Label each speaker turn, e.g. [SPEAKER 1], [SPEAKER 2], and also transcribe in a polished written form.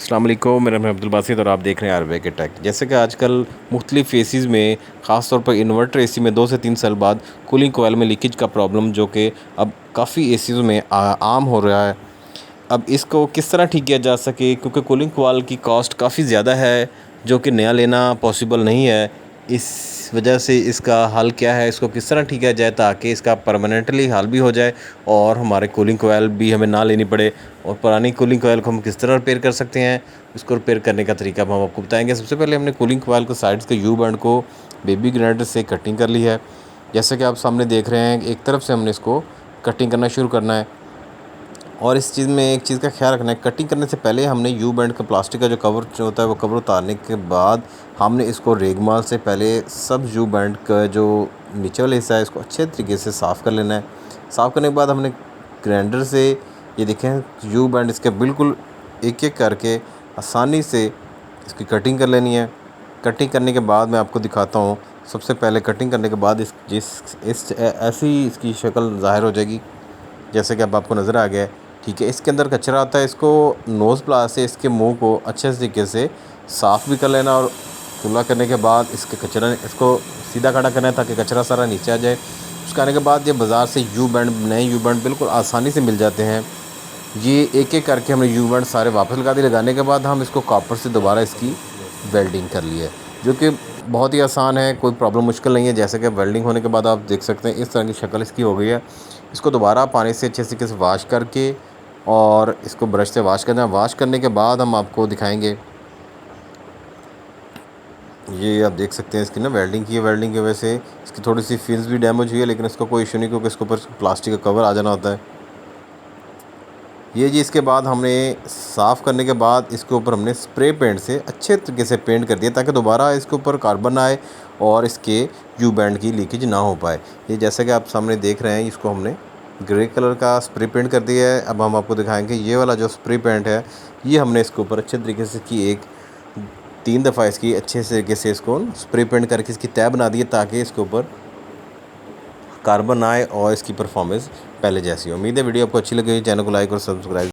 [SPEAKER 1] अस्सलाम वालेकुम, मेरा नाम है अब्दुल बासित और आप देख रहे हैं आरबीआई टेक। जैसे कि आजकल मुख्तलिफ एसीज़ में ख़ास तौर पर इन्वर्टर एसी में 2 से 3 साल बाद कूलिंग कोयल में लीकेज का प्रॉब्लम जो कि अब काफ़ी एसीज़ में आम हो रहा है। अब इसको किस तरह ठीक किया जा सके, क्योंकि कूलिंग कोयल की कॉस्ट काफ़ी ज़्यादा है जो कि नया लेना पॉसिबल नहीं है। इस वजह से इसका हल क्या है, इसको किस तरह ठीक किया जाए ताकि इसका परमानेंटली हल भी हो जाए और हमारे कूलिंग कोयल भी हमें ना लेनी पड़े। और पुरानी कूलिंग कोयल को हम किस तरह रिपेयर कर सकते हैं, उसको रिपेयर करने का तरीका हम आपको बताएंगे। सबसे पहले हमने कूलिंग कोयल को साइड्स के यू बैंड को बेबी ग्राइंडर से कटिंग कर ली है। जैसे कि आप सामने देख रहे हैं, एक तरफ से हमने इसको कटिंग करना शुरू करना है। और इस चीज़ में एक चीज़ का ख्याल रखना है, कटिंग करने से पहले हमने यू बैंड का प्लास्टिक का जो कवर जो होता है वो कवर उतारने के बाद हमने इसको रेगमाल से पहले सब यू बैंड का जो नीचे वाला हिस्सा है इसको अच्छे तरीके से साफ़ कर लेना है। साफ़ करने के बाद हमने ग्राइंडर से ये देखें यू बैंड इसके बिल्कुल एक एक करके आसानी से इसकी कटिंग कर लेनी है। कटिंग करने के बाद मैं आपको दिखाता हूँ। सबसे पहले कटिंग करने के बाद इस ऐसी इसकी शक्ल ज़ाहिर हो जाएगी जैसे कि अब आपको नज़र आ गया है। ठीक है, इसके अंदर कचरा आता है, इसको नोज़ प्लास से इसके मुंह को अच्छे तरीके से साफ़ भी कर लेना और कुल्ला करने के बाद इसके कचरा इसको सीधा खड़ा करना है ताकि कचरा सारा नीचे आ जाए। उसके आने के बाद ये बाज़ार से यू बैंड नए यू बैंड बिल्कुल आसानी से मिल जाते हैं। ये एक एक करके हमने यू बैंड सारे वापस लगा दिए। लगाने के बाद हम इसको कॉपर से दोबारा इसकी वेल्डिंग कर ली है, जो कि बहुत ही आसान है, कोई प्रॉब्लम मुश्किल नहीं है। जैसे कि वेल्डिंग होने के बाद आप देख सकते हैं इस तरह की शक्ल इसकी हो गई है। इसको दोबारा पानी से अच्छे तरीके से वाश करके और इसको ब्रश से वाश करना है। वाश करने के बाद हम आपको दिखाएंगे, ये आप देख सकते हैं इसकी ना वेल्डिंग की है। वेल्डिंग की वजह से इसकी थोड़ी सी फिल्स भी डैमेज हुई है, लेकिन इसका कोई इशू नहीं क्योंकि इसके ऊपर प्लास्टिक का कवर आ जाना होता है। ये जी इसके बाद हमने साफ़ करने के बाद इसके ऊपर हमने स्प्रे पेंट से अच्छे तरीके से पेंट कर दिया ताकि दोबारा इसके ऊपर कार्बन आए और इसके यू बैंड की लीकेज ना हो पाए। ये जैसा कि आप सामने देख रहे हैं, इसको हमने ग्रे कलर का स्प्रे पेंट कर दिया है। अब हम आपको दिखाएंगे ये वाला जो स्प्रे पेंट है, ये हमने इसके ऊपर अच्छे तरीके से की 3 दफ़ा इसकी अच्छे तरीके से इसको स्प्रे पेंट करके इसकी तय बना दी है ताकि इसके ऊपर कार्बन आए और इसकी परफॉर्मेंस पहले जैसी हो। उम्मीद है वीडियो आपको अच्छी लगी। चैनल को लाइक और सब्सक्राइब